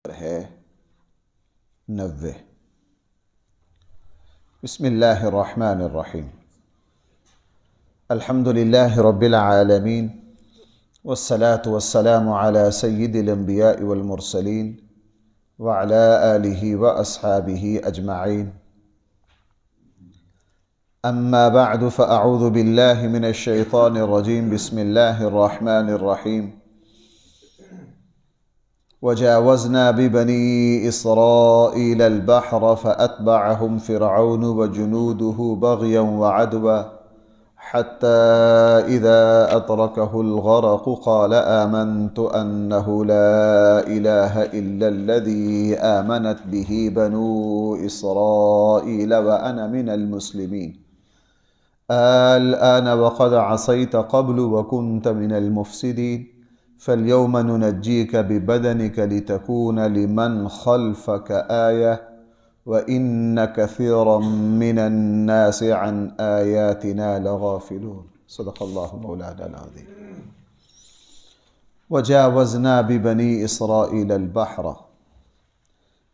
ہے 90۔ بسم اللہ الرحمن الرحیم۔ الحمد للہ رب العالمین، والصلاة والسلام علی سید الانبیاء والمرسلین وعلی آلہ واصحابہ اجمعین۔ اما بعد فاعوذ باللہ من الشیطان الرجیم۔ بسم اللہ الرحمن الرحیم۔ وجاوزنا ببني إسرائيل البحر فأتبعهم فرعون وجنوده بغيا وعدوا حتى إذا أدركه الغرق قال آمنت أنه لا إله إلا الذي آمنت به بنو إسرائيل وأنا من المسلمين الآن وقد عصيت قبل وكنت من المفسدين فاليوم ننجيك ببدنك لتكون لمن خلفك آية وإن كثيرا من الناس عن آياتنا لغافلون۔ صدق اللہ مولانا العظیم۔ وجاوزنا ببنی اسرائیل البحر،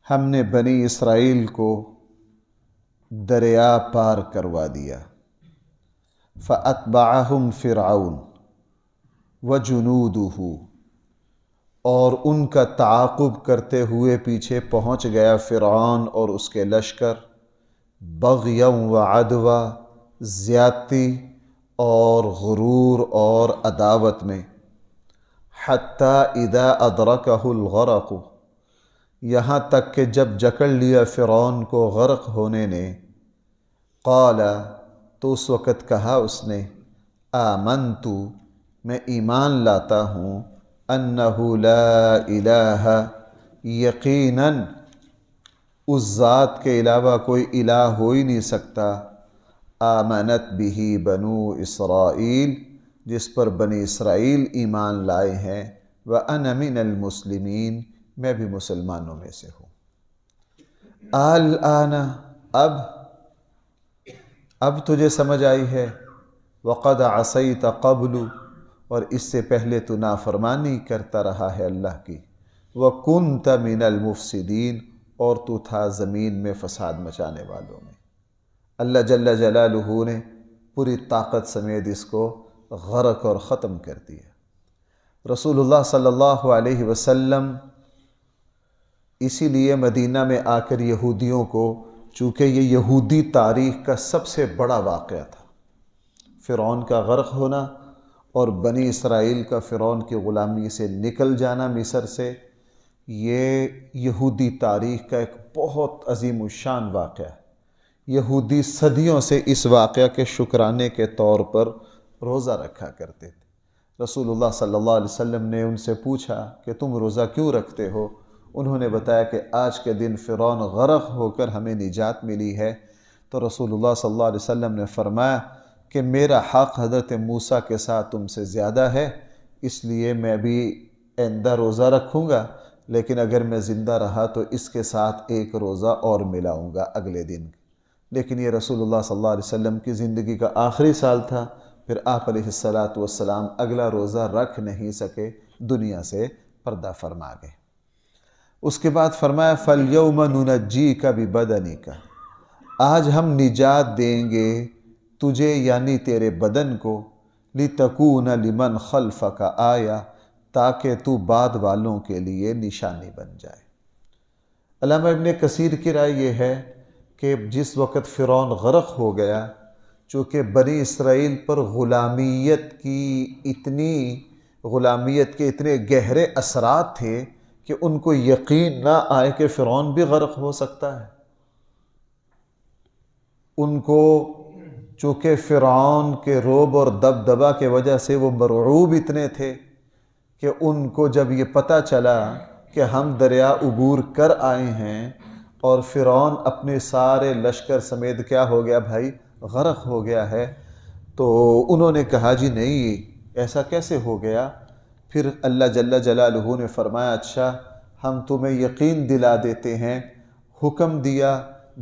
ہم نے بنی اسرائیل کو دریا پار کروا دیا۔ فأتبعهم فرعون وجنودہ، اور ان کا تعاقب کرتے ہوئے پیچھے پہنچ گیا فرعون اور اس کے لشکر، بغیا وعدوا، زیادتی اور غرور اور عداوت میں، حتی اذا ادرکہ الغرق، یہاں تک کہ جب جکڑ لیا فرعون کو غرق ہونے نے، قال، تو اس وقت کہا اس نے، آمنت، میں ایمان لاتا ہوں، انہ لا الہ، یقیناً اس ذات کے علاوہ کوئی الہ ہو ہی نہیں سکتا، آمنت بہ بنو اسرائیل، جس پر بنی اسرائیل ایمان لائے ہیں، وَأَنَا مِنَ الْمُسْلِمِينَ، میں بھی مسلمانوں میں سے ہوں۔ الآن، اب تجھے سمجھ آئی ہے، وَقَدْ عَصَيْتَ قَبْلُ، اور اس سے پہلے تو نافرمانی کرتا رہا ہے اللہ کی، وَكُنْتَ مِنَ الْمُفْسِدِينَ، اور تو تھا زمین میں فساد مچانے والوں میں۔ اللہ جل جلالہ نے پوری طاقت سمیت اس کو غرق اور ختم کر دیا۔ رسول اللہ صلی اللہ علیہ وسلم اسی لیے مدینہ میں آ کر یہودیوں کو، چونکہ یہ یہودی تاریخ کا سب سے بڑا واقعہ تھا، فرعون کا غرق ہونا اور بنی اسرائیل کا فرعون کی غلامی سے نکل جانا مصر سے، یہ یہودی تاریخ کا ایک بہت عظیم الشان واقعہ ہے۔ یہودی صدیوں سے اس واقعہ کے شکرانے کے طور پر روزہ رکھا کرتے تھے۔ رسول اللہ صلی اللہ علیہ وسلم نے ان سے پوچھا کہ تم روزہ کیوں رکھتے ہو؟ انہوں نے بتایا کہ آج کے دن فرعون غرق ہو کر ہمیں نجات ملی ہے۔ تو رسول اللہ صلی اللہ علیہ وسلم نے فرمایا کہ میرا حق حضرت موسیٰ کے ساتھ تم سے زیادہ ہے، اس لیے میں بھی آئندہ روزہ رکھوں گا، لیکن اگر میں زندہ رہا تو اس کے ساتھ ایک روزہ اور ملاؤں گا اگلے دن۔ لیکن یہ رسول اللہ صلی اللہ علیہ وسلم کی زندگی کا آخری سال تھا، پھر آپ علیہ السلام اگلا روزہ رکھ نہیں سکے، دنیا سے پردہ فرما گئے۔ اس کے بعد فرمایا فَالْيَوْمَ نُنَجِّيكَ بِبَدَنِكَ، آج ہم نجات دیں گے تجھے یعنی تیرے بدن کو، لِتَكُونَ لِمَنْ خَلْفَكَ آیَةً، تاکہ تو بعد والوں کے لیے نشانی بن جائے۔ علامہ ابن کثیر کی رائے یہ ہے کہ جس وقت فرعون غرق ہو گیا، چونکہ بنی اسرائیل پر غلامیت کے اتنے گہرے اثرات تھے کہ ان کو یقین نہ آئے کہ فرعون بھی غرق ہو سکتا ہے۔ ان کو چونکہ فرعون کے رعب اور دبدبہ کے وجہ سے وہ مرعوب اتنے تھے کہ ان کو جب یہ پتہ چلا کہ ہم دریا عبور کر آئے ہیں اور فرعون اپنے سارے لشکر سمیت کیا ہو گیا بھائی، غرق ہو گیا ہے، تو انہوں نے کہا جی نہیں، ایسا کیسے ہو گیا؟ پھر اللہ جل جلالہ نے فرمایا اچھا ہم تمہیں یقین دلا دیتے ہیں۔ حکم دیا،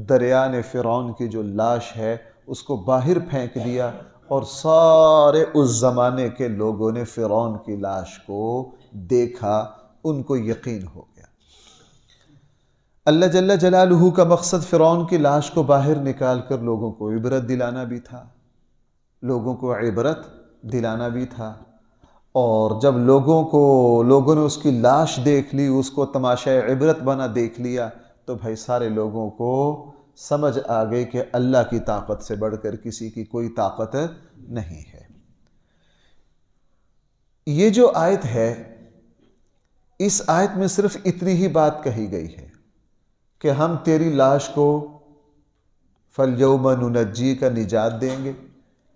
دریا نے فرعون کی جو لاش ہے اس کو باہر پھینک دیا، اور سارے اس زمانے کے لوگوں نے فرعون کی لاش کو دیکھا، ان کو یقین ہو گیا۔ اللہ جل جلالہ کا مقصد فرعون کی لاش کو باہر نکال کر لوگوں کو عبرت دلانا بھی تھا، لوگوں کو عبرت دلانا بھی تھا۔ اور جب لوگوں نے اس کی لاش دیکھ لی، اس کو تماشائے عبرت بنا دیکھ لیا، تو بھائی سارے لوگوں کو سمجھ آ گئی کہ اللہ کی طاقت سے بڑھ کر کسی کی کوئی طاقت نہیں ہے۔ یہ جو آیت ہے، اس آیت میں صرف اتنی ہی بات کہی گئی ہے کہ ہم تیری لاش کو فَالْيَوْمَ نُنَجِّيكَ کا نجات دیں گے،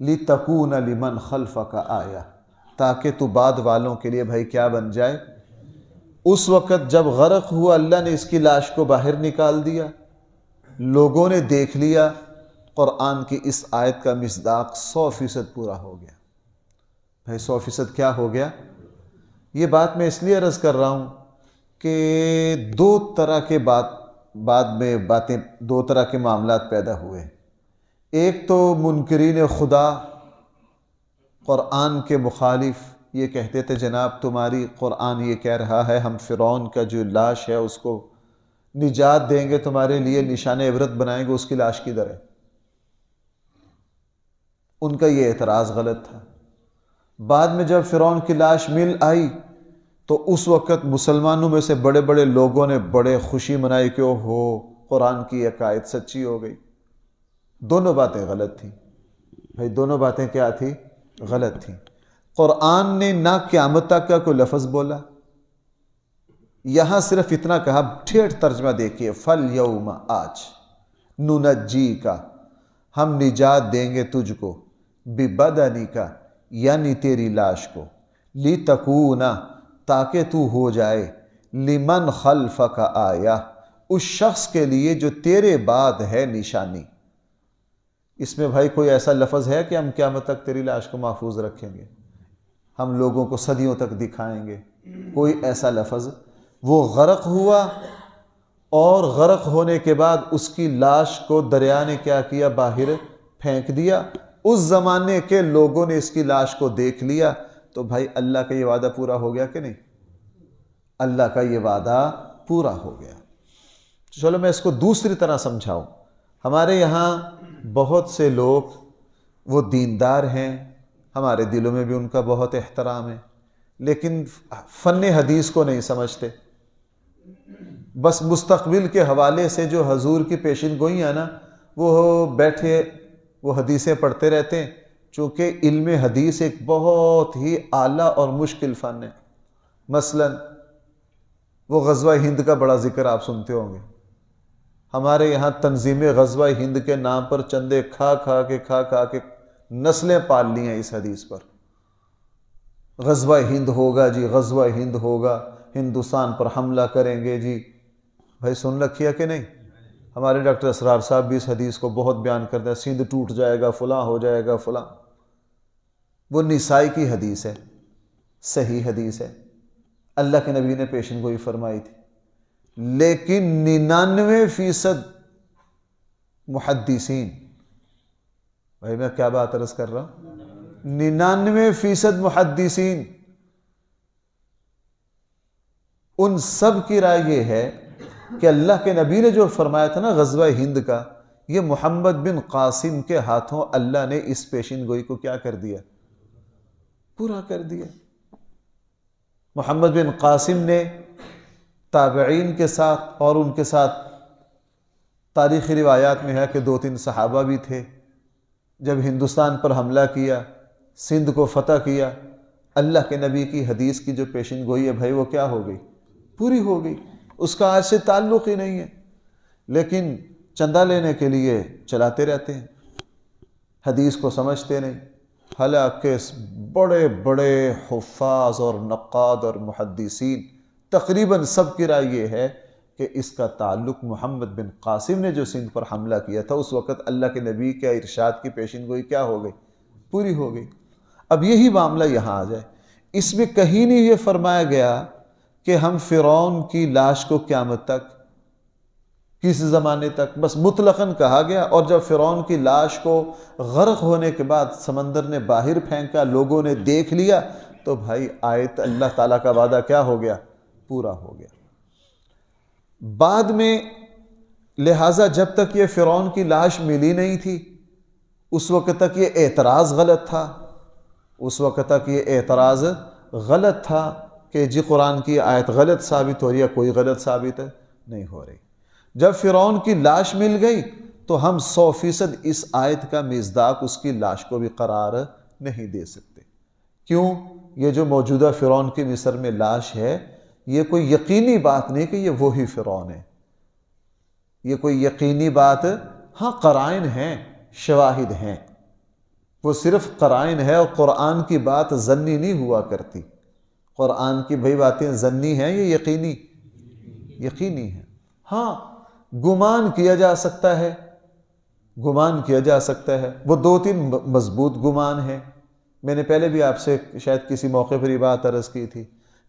لِتَكُونَ لِمَنْ خَلْفَكَ آیَةً، تاکہ تو بعد والوں کے لیے بھائی کیا بن جائے۔ اس وقت جب غرق ہوا، اللہ نے اس کی لاش کو باہر نکال دیا، لوگوں نے دیکھ لیا، قرآن کی اس آیت کا مصداق 100% پورا ہو گیا۔ بھائی 100% کیا ہو گیا؟ یہ بات میں اس لیے عرض کر رہا ہوں کہ دو طرح کے دو طرح کے معاملات پیدا ہوئے۔ ایک تو منکرین خدا، قرآن کے مخالف، یہ کہتے تھے جناب تمہاری قرآن یہ کہہ رہا ہے ہم فرعون کا جو لاش ہے اس کو نجات دیں گے، تمہارے لیے نشان عبرت بنائیں گے، اس کی لاش کدھر ہے؟ ان کا یہ اعتراض غلط تھا۔ بعد میں جب فرعون کی لاش مل آئی تو اس وقت مسلمانوں میں سے بڑے بڑے لوگوں نے بڑے خوشی منائی کہ اوہو قرآن کی ایک آیت سچی ہو گئی۔ دونوں باتیں غلط تھیں بھائی، دونوں باتیں کیا تھیں؟ غلط تھیں۔ قرآن نے نہ قیامت تک کا کوئی لفظ بولا، یہاں صرف اتنا کہا، ٹھیٹ ترجمہ دیکھیے، فَالْيَوْمَ آج، نُنَجِّيكَ ہم نجات دیں گے تجھ کو، بِبَدَنِكَ یعنی تیری لاش کو، لِتَكُونَ تاکہ تو ہو جائے، لِمَنْ خَلْفَكَ آیَةً اس شخص کے لیے جو تیرے بعد ہے نشانی۔ اس میں بھائی کوئی ایسا لفظ ہے کہ ہم قیامت تک تیری لاش کو محفوظ رکھیں گے، ہم لوگوں کو صدیوں تک دکھائیں گے؟ کوئی ایسا لفظ؟ وہ غرق ہوا اور غرق ہونے کے بعد اس کی لاش کو دریا نے کیا کیا؟ باہر پھینک دیا۔ اس زمانے کے لوگوں نے اس کی لاش کو دیکھ لیا، تو بھائی اللہ کا یہ وعدہ پورا ہو گیا کہ نہیں؟ اللہ کا یہ وعدہ پورا ہو گیا۔ چلو میں اس کو دوسری طرح سمجھاؤں۔ ہمارے یہاں بہت سے لوگ وہ دیندار ہیں، ہمارے دلوں میں بھی ان کا بہت احترام ہے، لیکن فن حدیث کو نہیں سمجھتے۔ بس مستقبل کے حوالے سے جو حضور کی پیشن گوئی ہے نا، وہ بیٹھے وہ حدیثیں پڑھتے رہتے ہیں، چونکہ علم حدیث ایک بہت ہی اعلیٰ اور مشکل فن ہے۔ مثلا وہ غزوہ ہند کا بڑا ذکر آپ سنتے ہوں گے۔ ہمارے یہاں تنظیم غزوہ ہند کے نام پر چندے کھا کھا کے نسلیں پال لی ہیں اس حدیث پر۔ غزوہ ہند ہوگا جی، غزوہ ہند ہوگا، ہندوستان پر حملہ کریں گے جی۔ بھائی سن رکھی ہے کہ نہیں؟ ہمارے ڈاکٹر اسرار صاحب بھی اس حدیث کو بہت بیان کرتے ہیں، سندھ ٹوٹ جائے گا، فلاں ہو جائے گا، فلاں۔ وہ نسائی کی حدیث ہے، صحیح حدیث ہے، اللہ کے نبی نے پیشن گوئی فرمائی تھی، لیکن 99% محدثین، بھائی میں کیا بات عرض کر رہا ہوں، 99% محدثین ان سب کی رائے یہ ہے کہ اللہ کے نبی نے جو فرمایا تھا نا غزوہ ہند کا، یہ محمد بن قاسم کے ہاتھوں اللہ نے اس پیشن گوئی کو کیا کر دیا؟ پورا کر دیا۔ محمد بن قاسم نے تابعین کے ساتھ، اور ان کے ساتھ تاریخی روایات میں ہے کہ 2-3 صحابہ بھی تھے، جب ہندوستان پر حملہ کیا، سندھ کو فتح کیا، اللہ کے نبی کی حدیث کی جو پیشن گوئی ہے بھائی وہ کیا ہو گئی؟ پوری ہو گئی۔ اس کا آج سے تعلق ہی نہیں ہے، لیکن چندہ لینے کے لیے چلاتے رہتے ہیں، حدیث کو سمجھتے نہیں۔ حالانکہ بڑے بڑے حفاظ اور نقاد اور محدثین تقریباً سب کی رائے یہ ہے کہ اس کا تعلق محمد بن قاسم نے جو سندھ پر حملہ کیا تھا اس وقت اللہ کے نبی کے ارشاد کی پیشن گوئی کیا ہو گئی؟ پوری ہو گئی۔ اب یہی معاملہ یہاں آ جائے، اس میں کہیں نہیں یہ فرمایا گیا کہ ہم فرعون کی لاش کو قیامت تک، کس زمانے تک، بس مطلقاً کہا گیا۔ اور جب فرعون کی لاش کو غرق ہونے کے بعد سمندر نے باہر پھینکا، لوگوں نے دیکھ لیا، تو بھائی آیت اللہ تعالیٰ کا وعدہ کیا ہو گیا؟ پورا ہو گیا۔ بعد میں لہٰذا جب تک یہ فرعون کی لاش ملی نہیں تھی اس وقت تک یہ اعتراض غلط تھا، اس وقت تک یہ اعتراض غلط تھا کہ جی قرآن کی آیت غلط ثابت ہو رہی ہے، کوئی غلط ثابت نہیں ہو رہی۔ جب فرعون کی لاش مل گئی تو ہم 100% اس آیت کا مصداق اس کی لاش کو بھی قرار نہیں دے سکتے۔ کیوں؟ یہ جو موجودہ فرعون کی مصر میں لاش ہے یہ کوئی یقینی بات نہیں کہ یہ وہی فرعون ہے، یہ کوئی یقینی بات، ہاں قرائن ہیں، شواہد ہیں، وہ صرف قرائن ہے، اور قرآن کی بات ظنی نہیں ہوا کرتی۔ قرآن کی بھئی باتیں ظنی ہیں، یہ یقینی ہیں۔ ہاں گمان کیا جا سکتا ہے، گمان کیا جا سکتا ہے، وہ 2-3 مضبوط گمان ہیں۔ میں نے پہلے بھی آپ سے شاید کسی موقع پر یہ بات عرض کی تھی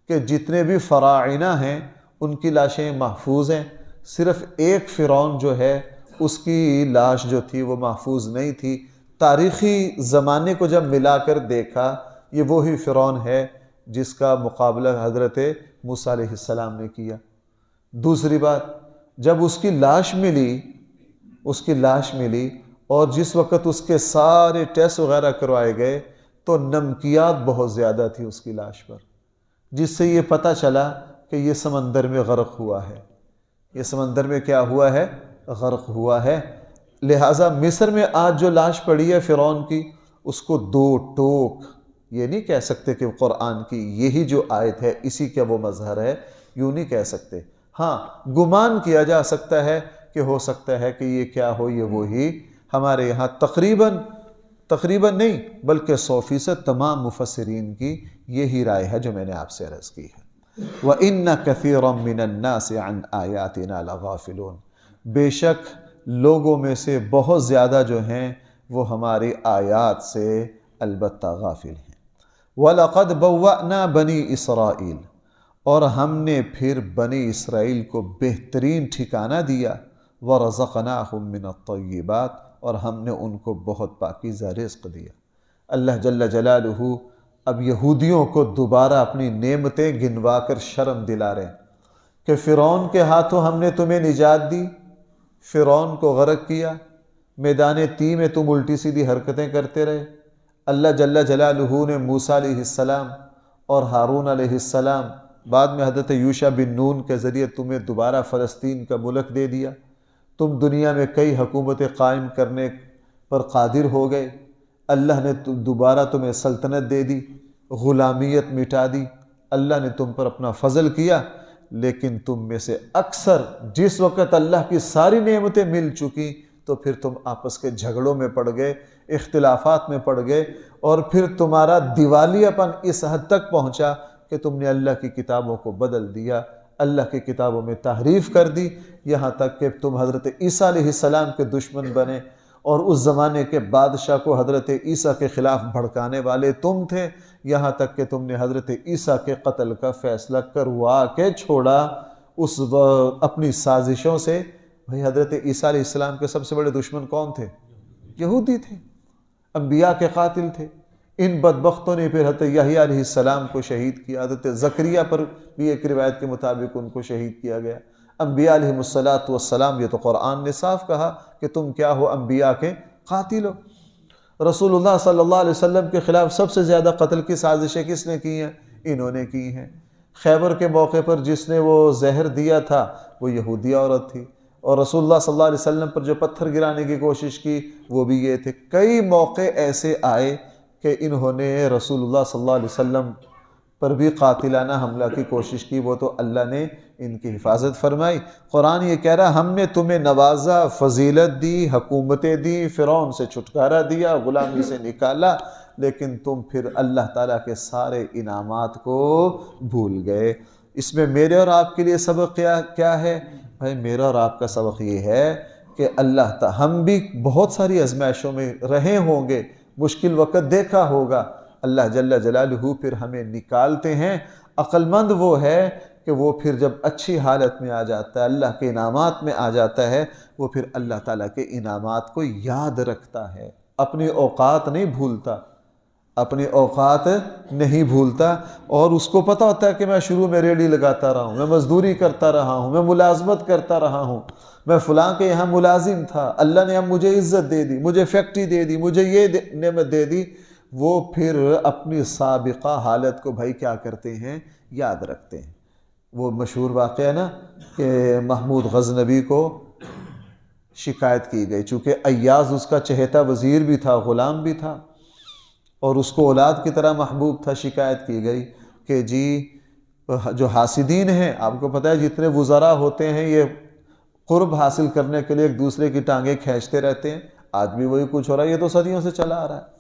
کہ جتنے بھی فراعنہ ہیں ان کی لاشیں محفوظ ہیں، صرف ایک فرعون جو ہے اس کی لاش جو تھی وہ محفوظ نہیں تھی۔ تاریخی زمانے کو جب ملا کر دیکھا یہ وہی فرعون ہے جس کا مقابلہ حضرت موسیٰ علیہ السلام نے کیا۔ دوسری بات، جب اس کی لاش ملی اور جس وقت اس کے سارے ٹیسٹ وغیرہ کروائے گئے تو نمکیات بہت زیادہ تھی اس کی لاش پر، جس سے یہ پتہ چلا کہ یہ سمندر میں غرق ہوا ہے، یہ سمندر میں کیا ہوا ہے؟ غرق ہوا ہے۔ لہٰذا مصر میں آج جو لاش پڑی ہے فرعون کی، اس کو 2 ٹوک یہ نہیں کہہ سکتے کہ قرآن کی یہی جو آیت ہے اسی کا وہ مظہر ہے، یوں نہیں کہہ سکتے۔ ہاں گمان کیا جا سکتا ہے کہ ہو سکتا ہے کہ یہ کیا ہو، یہ وہی ہمارے یہاں تقریباً نہیں بلکہ 100% تمام مفسرین کی یہی رائے ہے جو میں نے آپ سے عرض کی ہے۔ وَإِنَّ كَثِيرًا مِّنَ النَّاسِ عَنْ آيَاتِنَا لَغَافِلُونَ، بے شک لوگوں میں سے بہت زیادہ جو ہیں وہ ہماری آیات سے البتہ غافل ہیں۔ وَلَقَدْ بَوَّأْنَا بَنِي إِسْرَائِيل، اور ہم نے پھر بنی اسرائیل کو بہترین ٹھکانہ دیا، وَرَزَقْنَاهُم مِّنَ الطَّيِّبَاتِ، اور ہم نے ان کو بہت پاکیزہ رزق دیا۔ اللہ جل جلالہ اب یہودیوں کو دوبارہ اپنی نعمتیں گنوا کر شرم دلا رہے ہیں کہ فرعون کے ہاتھوں ہم نے تمہیں نجات دی، فرعون کو غرق کیا، میدان تی میں تم الٹی سیدھی حرکتیں کرتے رہے۔ اللہ جل جلالہ نے موسیٰ علیہ السلام اور ہارون علیہ السلام، بعد میں حضرت یوشع بن نون کے ذریعے تمہیں دوبارہ فلسطین کا ملک دے دیا، تم دنیا میں کئی حکومتیں قائم کرنے پر قادر ہو گئے، اللہ نے دوبارہ تمہیں سلطنت دے دی، غلامیت مٹا دی، اللہ نے تم پر اپنا فضل کیا، لیکن تم میں سے اکثر جس وقت اللہ کی ساری نعمتیں مل چکی تو پھر تم آپس کے جھگڑوں میں پڑ گئے، اختلافات میں پڑ گئے، اور پھر تمہارا دیوالیہ پن اس حد تک پہنچا کہ تم نے اللہ کی کتابوں کو بدل دیا، اللہ کی کتابوں میں تحریف کر دی، یہاں تک کہ تم حضرت عیسیٰ علیہ السلام کے دشمن بنے، اور اس زمانے کے بادشاہ کو حضرت عیسیٰ کے خلاف بھڑکانے والے تم تھے، یہاں تک کہ تم نے حضرت عیسیٰ کے قتل کا فیصلہ کروا کے چھوڑا اس اپنی سازشوں سے۔ بھئی حضرت عیسیٰ علیہ السلام کے سب سے بڑے دشمن کون تھے؟ یہودی تھے، انبیاء کے قاتل تھے۔ ان بدبختوں نے پھر حضرت یحییٰ علیہ السلام کو شہید کیا، حضرت زکریا پر بھی ایک روایت کے مطابق ان کو شہید کیا گیا۔ انبیاء علیہ السلام، یہ تو قرآن نے صاف کہا کہ تم کیا ہو؟ انبیاء کے قاتل ہو۔ رسول اللہ صلی اللہ علیہ وسلم کے خلاف سب سے زیادہ قتل کی سازشیں کس نے کی ہیں؟ انہوں نے کی ہیں۔ خیبر کے موقع پر جس نے وہ زہر دیا تھا وہ یہودی عورت تھی، اور رسول اللہ صلی اللہ علیہ وسلم پر جو پتھر گرانے کی کوشش کی وہ بھی یہ تھے۔ کئی موقع ایسے آئے کہ انہوں نے رسول اللہ صلی اللہ علیہ وسلم پر بھی قاتلانہ حملہ کی کوشش کی، وہ تو اللہ نے ان کی حفاظت فرمائی۔ قرآن یہ کہہ رہا ہم نے تمہیں نوازا، فضیلت دی، حکومتیں دی، فرعون سے چھٹکارا دیا، غلامی سے نکالا، لیکن تم پھر اللہ تعالیٰ کے سارے انعامات کو بھول گئے۔ اس میں میرے اور آپ کے لیے سبق کیا ہے؟ بھائی میرا اور آپ کا سبق یہ ہے کہ اللہ تعالیٰ، ہم بھی بہت ساری آزمائشوں میں رہے ہوں گے، مشکل وقت دیکھا ہوگا، اللہ جل جلالہ پھر ہمیں نکالتے ہیں۔ عقل مند وہ ہے کہ وہ پھر جب اچھی حالت میں آ جاتا ہے، اللہ کے انعامات میں آ جاتا ہے، وہ پھر اللہ تعالیٰ کے انعامات کو یاد رکھتا ہے، اپنی اوقات نہیں بھولتا، اپنی اوقات نہیں بھولتا، اور اس کو پتہ ہوتا ہے کہ میں شروع میں ریڑھی لگاتا رہا ہوں، میں مزدوری کرتا رہا ہوں، میں ملازمت کرتا رہا ہوں، میں فلاں کے یہاں ملازم تھا، اللہ نے اب مجھے عزت دے دی، مجھے فیکٹری دے دی، مجھے یہ نعمت دے دی۔ وہ پھر اپنی سابقہ حالت کو بھائی کیا کرتے ہیں، یاد رکھتے ہیں۔ وہ مشہور واقعہ ہے نا کہ محمود غزنوی کو شکایت کی گئی، چونکہ ایاز اس کا چہیتا وزیر بھی تھا، غلام بھی تھا، اور اس کو اولاد کی طرح محبوب تھا۔ شکایت کی گئی کہ جی جو حاسدین ہیں، آپ کو پتہ ہے جتنے وزراء ہوتے ہیں یہ قرب حاصل کرنے کے لیے ایک دوسرے کی ٹانگیں کھینچتے رہتے ہیں، آج بھی وہی کچھ ہو رہا ہے، یہ تو صدیوں سے چلا آ رہا ہے۔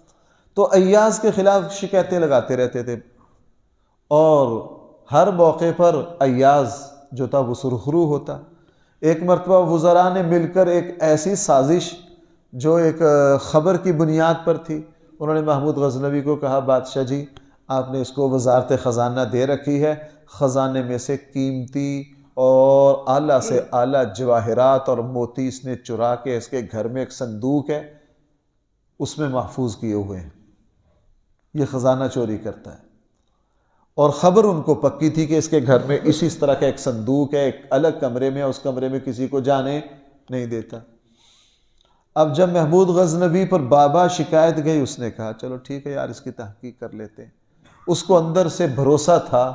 تو ایاز کے خلاف شکایتیں لگاتے رہتے تھے، اور ہر موقع پر ایاز جو تھا وہ سرخرو ہوتا۔ ایک مرتبہ وزراء نے مل کر ایک ایسی سازش جو ایک خبر کی بنیاد پر تھی، انہوں نے محمود غزنوی کو کہا بادشاہ جی آپ نے اس کو وزارت خزانہ دے رکھی ہے، خزانے میں سے قیمتی اور اعلیٰ سے اعلیٰ جواہرات اور موتی اس نے چرا کے اس کے گھر میں ایک صندوق ہے اس میں محفوظ کیے ہوئے ہیں، یہ خزانہ چوری کرتا ہے۔ اور خبر ان کو پکی تھی کہ اس کے گھر میں اس طرح کا ایک صندوق ہے، ایک الگ کمرے میں، اس کمرے میں کسی کو جانے نہیں دیتا۔ اب جب محمود غزنوی پر بابا شکایت گئی، اس نے کہا چلو ٹھیک ہے یار اس کی تحقیق کر لیتے ہیں۔ اس کو اندر سے بھروسہ تھا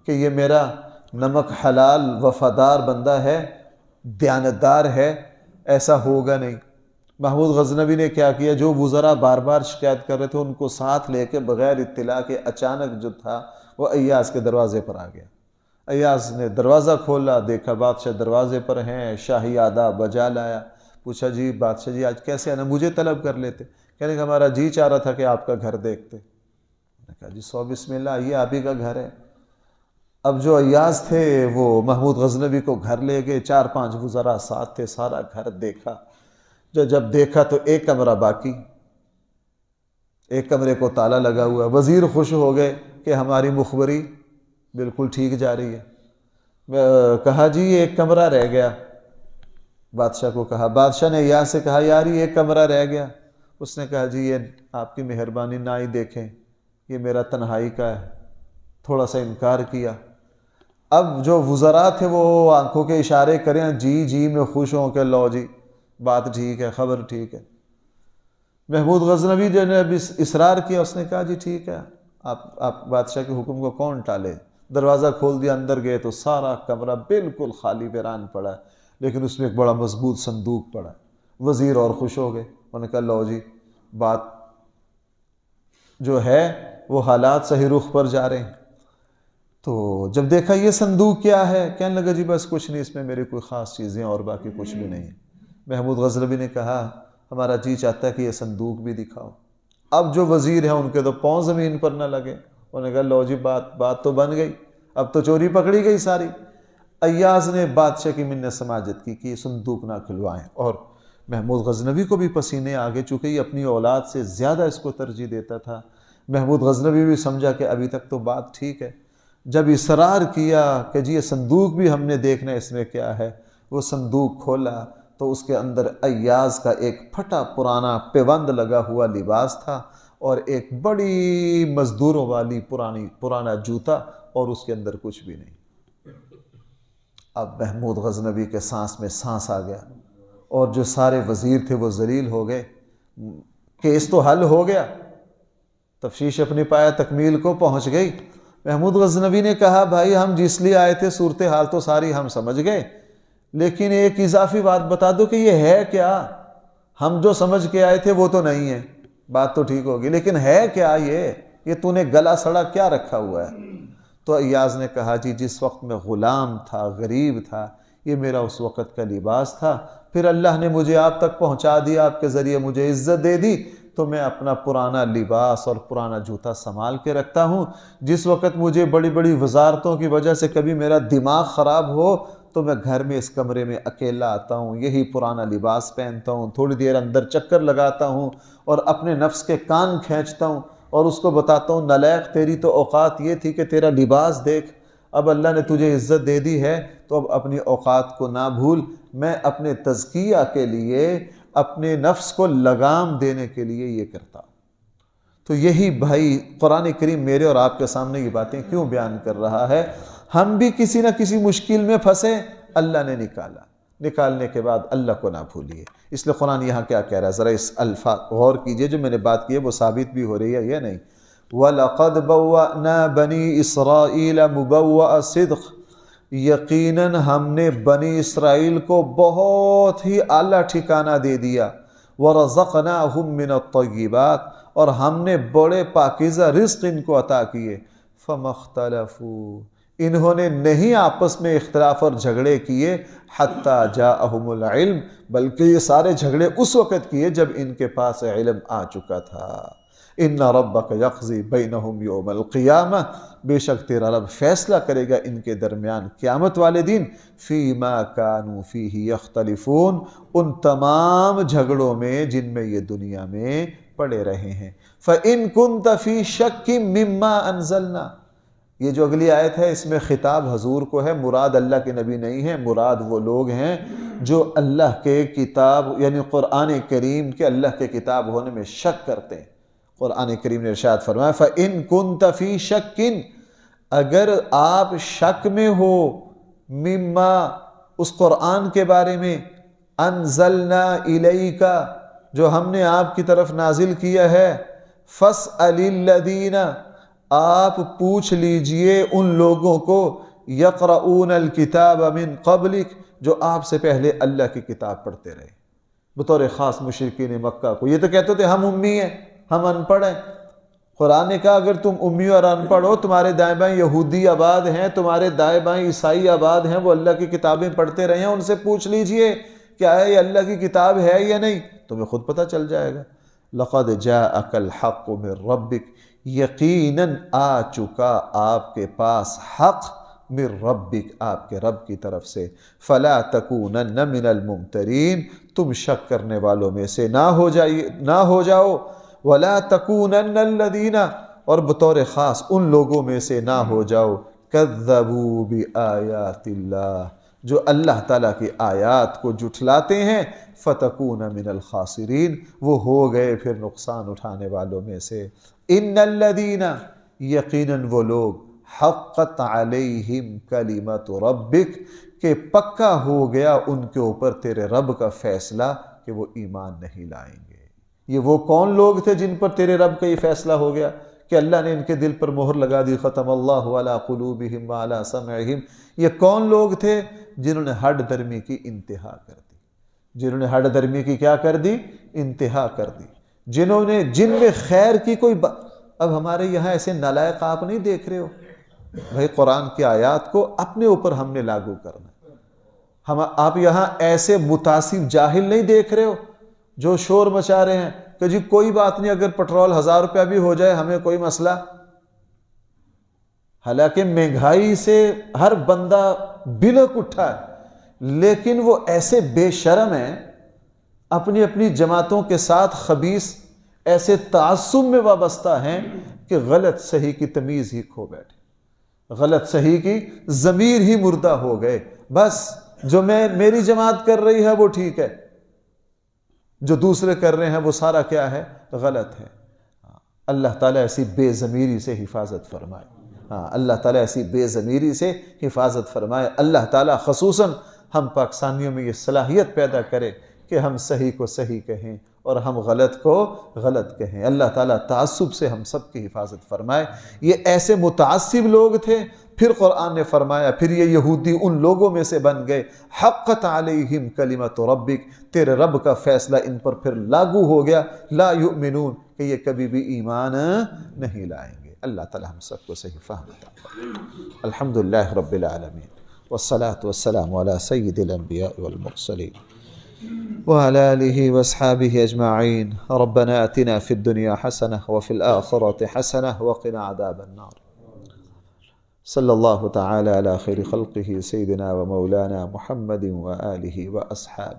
کہ یہ میرا نمک حلال وفادار بندہ ہے، دیانتدار ہے، ایسا ہوگا نہیں۔ محمود غزنوی نے کیا کیا، جو وزراء بار بار شکایت کر رہے تھے ان کو ساتھ لے کے بغیر اطلاع کے اچانک جو تھا وہ ایاز کے دروازے پر آ گیا۔ ایاز نے دروازہ کھولا، دیکھا بادشاہ دروازے پر ہیں، شاہی آداب بجا لایا۔ پوچھا جی بادشاہ جی آج کیسے آنا، مجھے طلب کر لیتے۔ کہنے کہ ہمارا جی چاہ رہا تھا کہ آپ کا گھر دیکھتے۔ نے کہا جی سو بسم اللہ، آئیے آپ ہی کا گھر ہے۔ اب جو ایاز تھے وہ محمود غزنوی کو گھر لے گئے، 4-5 وزراء ساتھ تھے، سارا گھر دیکھا۔ جب دیکھا تو ایک کمرہ باقی، ایک کمرے کو تالا لگا ہوا۔ وزیر خوش ہو گئے کہ ہماری مخبری بالکل ٹھیک جا رہی ہے۔ کہا جی ایک کمرہ رہ گیا، بادشاہ کو کہا۔ بادشاہ نے ایاز سے کہا یار یہ ایک کمرہ رہ گیا۔ اس نے کہا جی یہ آپ کی مہربانی، نہ ہی دیکھیں، یہ میرا تنہائی کا ہے۔ تھوڑا سا انکار کیا۔ اب جو وزراء تھے وہ آنکھوں کے اشارے کریں جی جی میں خوش ہوں کہ لو جی بات ٹھیک ہے، خبر ٹھیک ہے۔ محمود غزنوی جو نے اب اصرار کیا، اس نے کہا جی ٹھیک ہے، آپ بادشاہ کے حکم کو کون ٹالے۔ دروازہ کھول دیا، اندر گئے تو سارا کمرہ بالکل خالی ویران پڑا ہے، لیکن اس میں ایک بڑا مضبوط صندوق پڑا ہے۔ وزیر اور خوش ہو گئے، انہوں نے کہا لو جی بات جو ہے وہ حالات صحیح رخ پر جا رہے ہیں۔ تو جب دیکھا یہ صندوق کیا ہے، کہنے لگا جی بس کچھ نہیں، اس میں میری کوئی خاص چیزیں اور باقی کچھ بھی نہیں ہے۔ محمود غزنوی نے کہا ہمارا جی چاہتا ہے کہ یہ صندوق بھی دکھاؤ۔ اب جو وزیر ہیں ان کے تو پاؤں زمین پر نہ لگے، انہوں نے کہا لو جی بات تو بن گئی، اب تو چوری پکڑی گئی ساری۔ ایاز نے بادشاہ کی منت سماجت کی کہ یہ صندوق نہ کھلوائیں، اور محمود غزنوی کو بھی پسینے آگے، چونکہ یہ اپنی اولاد سے زیادہ اس کو ترجیح دیتا تھا۔ محمود غزنوی بھی سمجھا کہ ابھی تک تو بات ٹھیک ہے۔ جب اصرار کیا کہ جی یہ صندوق بھی ہم نے دیکھنا ہے اس میں کیا ہے، وہ صندوق کھولا تو اس کے اندر ایاز کا ایک پھٹا پرانا پیوند لگا ہوا لباس تھا، اور ایک بڑی مزدوروں والی پرانا جوتا، اور اس کے اندر کچھ بھی نہیں۔ اب محمود غزنوی کے سانس میں سانس آ گیا، اور جو سارے وزیر تھے وہ ذلیل ہو گئے۔ کیس تو حل ہو گیا، تفتیش اپنی پایہ تکمیل کو پہنچ گئی۔ محمود غزنوی نے کہا بھائی ہم جس لیے آئے تھے صورتحال تو ساری ہم سمجھ گئے، لیکن ایک اضافی بات بتا دو کہ یہ ہے کیا؟ ہم جو سمجھ کے آئے تھے وہ تو نہیں ہے، بات تو ٹھیک ہوگی، لیکن ہے کیا یہ تو نے گلا سڑا کیا رکھا ہوا ہے؟ تو ایاز نے کہا جی جس وقت میں غلام تھا، غریب تھا، یہ میرا اس وقت کا لباس تھا، پھر اللہ نے مجھے آپ تک پہنچا دیا، آپ کے ذریعے مجھے عزت دے دی، تو میں اپنا پرانا لباس اور پرانا جوتا سنبھال کے رکھتا ہوں۔ جس وقت مجھے بڑی بڑی وزارتوں کی وجہ سے کبھی میرا دماغ خراب ہو تو میں گھر میں اس کمرے میں اکیلا آتا ہوں، یہی پرانا لباس پہنتا ہوں، تھوڑی دیر اندر چکر لگاتا ہوں اور اپنے نفس کے کان کھینچتا ہوں اور اس کو بتاتا ہوں نالائق تیری تو اوقات یہ تھی کہ تیرا لباس دیکھ، اب اللہ نے تجھے عزت دے دی ہے تو اب اپنی اوقات کو نہ بھول۔ میں اپنے تزکیہ کے لیے، اپنے نفس کو لگام دینے کے لیے یہ کرتا۔ تو یہی بھائی قرآن کریم میرے اور آپ کے سامنے یہ باتیں کیوں بیان کر رہا ہے؟ ہم بھی کسی نہ کسی مشکل میں پھنسے، اللہ نے نکالنے کے بعد اللہ کو نہ بھولیے۔ اس لیے قرآن یہاں کیا کہہ رہا ہے، ذرا اس الفاظ غور کیجئے، جو میں نے بات کی ہے وہ ثابت بھی ہو رہی ہے یا نہیں۔ وَلَقَدْ بَوَّأْنَا بَنِي إِسْرَائِيلَ مُبَوَّأَ صِدْقٍ، یقیناً ہم نے بنی اسرائیل کو بہت ہی اعلیٰ ٹھکانہ دے دیا۔ وَرَزَقْنَاهُم مِّنَ الطَّيِّبَاتِ، اور ہم نے بڑے پاکیزہ رزق ان کو عطا کیے۔ فَمَا اخْتَلَفُوا، انہوں نے نہیں آپس میں اختلاف اور جھگڑے کیے، حَتَّى جَاءَهُمُ الْعِلْمُ، بلکہ یہ سارے جھگڑے اس وقت کیے جب ان کے پاس علم آ چکا تھا۔ إِنَّ رَبَّكَ يَقْضِي بَيْنَهُمْ يَوْمَ الْقِيَامَةِ، بے شک تیرا رب فیصلہ کرے گا ان کے درمیان قیامت والے دن، فِيمَا كَانُوا فِيهِ يَخْتَلِفُونَ، ان تمام جھگڑوں میں جن میں یہ دنیا میں پڑے رہے ہیں۔ فَإِن كُنْتَ فِي شَكٍّ مِّمَّا أَنزَلْنَا، یہ جو اگلی آیت ہے اس میں خطاب حضور کو ہے، مراد اللہ کے نبی نہیں ہے، مراد وہ لوگ ہیں جو اللہ کے کتاب یعنی قرآن کریم کے اللہ کے کتاب ہونے میں شک کرتے ہیں۔ قرآن کریم نے ارشاد فرمایا فَإِن كُنْتَ فِي شَكٍ، اگر آپ شک میں ہو، مما اس قرآن کے بارے میں، انزلنا الیک جو ہم نے آپ کی طرف نازل کیا ہے، فَاسْأَلِ الَّذِينَ، آپ پوچھ لیجئے ان لوگوں کو، یقرؤون الکتاب من قبلک، جو آپ سے پہلے اللہ کی کتاب پڑھتے رہے۔ بطور خاص مشرکین مکہ کو، یہ تو کہتے تھے ہم امی ہیں، ہم ان پڑھ ہیں۔ قرآن نے کہا اگر تم امی اور ان پڑھ ہو، تمہارے دائیں بائیں یہودی آباد ہیں، تمہارے دائیں بائیں عیسائی آباد ہیں، وہ اللہ کی کتابیں پڑھتے رہے ہیں، ان سے پوچھ لیجئے کیا ہے یہ اللہ کی کتاب ہے یا نہیں، تمہیں خود پتہ چل جائے گا۔ لَقَدْ جَاءَكَ الْحَقُّ مِنْ رَبِّكَ، یقیناً آ چکا آپ کے پاس حق، من ربک، آپ کے رب کی طرف سے، فلا تکونن من الممترین، تم شک کرنے والوں میں سے نہ ہو جاؤ، ولا تکونن الذین، اور بطور خاص ان لوگوں میں سے نہ ہو جاؤ، کذبوا بآیات اللہ، جو اللہ تعالیٰ کی آیات کو جھٹلاتے ہیں، فتکون من الخاسرین، وہ ہو گئے پھر نقصان اٹھانے والوں میں سے۔ ان الذین، یقیناً وہ لوگ، حقت علیہم کلمت ربک، کہ پکا ہو گیا ان کے اوپر تیرے رب کا فیصلہ کہ وہ ایمان نہیں لائیں گے۔ یہ وہ کون لوگ تھے جن پر تیرے رب کا یہ فیصلہ ہو گیا کہ اللہ نے ان کے دل پر مہر لگا دی، ختم اللہ علی قلوبہم وعلی سمعہم؟ یہ کون لوگ تھے جنہوں نے ہڈ درمی کی انتہا کر دی، جنہوں نے ہڈ درمی کی کیا کر دی؟ انتہا کر دی، جن میں خیر کی کوئی اب ہمارے یہاں ایسے نالائق آپ نہیں دیکھ رہے ہو بھائی، قرآن کی آیات کو اپنے اوپر ہم نے لاگو کرنا۔ آپ یہاں ایسے متعصب جاہل نہیں دیکھ رہے ہو جو شور مچا رہے ہیں کہ جی کوئی بات نہیں، اگر پیٹرول 1000 روپیہ بھی ہو جائے ہمیں کوئی مسئلہ۔ حالانکہ مہنگائی سے ہر بندہ بلک اٹھا ہے، لیکن وہ ایسے بے شرم ہیں، اپنی اپنی جماعتوں کے ساتھ خبیث ایسے تعصب میں وابستہ ہیں کہ غلط صحیح کی تمیز ہی کھو بیٹھے، غلط صحیح کی ضمیر ہی مردہ ہو گئے۔ بس جو میری جماعت کر رہی ہے وہ ٹھیک ہے، جو دوسرے کر رہے ہیں وہ سارا کیا ہے؟ غلط ہے۔ اللہ تعالیٰ ایسی بے ضمیری سے حفاظت فرمائے، اللہ تعالیٰ ایسی بے ضمیری سے حفاظت فرمائے۔ اللہ تعالیٰ خصوصاً ہم پاکستانیوں میں یہ صلاحیت پیدا کرے کہ ہم صحیح کو صحیح کہیں اور ہم غلط کو غلط کہیں۔ اللہ تعالیٰ تعصب سے ہم سب کی حفاظت فرمائے۔ یہ ایسے متعصب لوگ تھے، پھر قرآن نے فرمایا پھر یہ یہودی ان لوگوں میں سے بن گئے، حقت علیہم کلمت ربک، تیرے رب کا فیصلہ ان پر پھر لاگو ہو گیا، لا یؤمنون، کہ یہ کبھی بھی ایمان نہیں لائیں گے۔ اللہ تعالیٰ ہم سب کو صحیح فہم عطا فرمائے۔ الحمدللہ رب العالمین، والصلاة والسلام علی سید الانبیاء والمرسلین وعلى آله وأصحابه أجمعين۔ ربنا آتنا في الدنيا حسنة وفي الآخرة حسنة وقنا عذاب النار۔ صلى الله تعالى على خير خلقه سيدنا ومولانا محمد وآله وأصحابه۔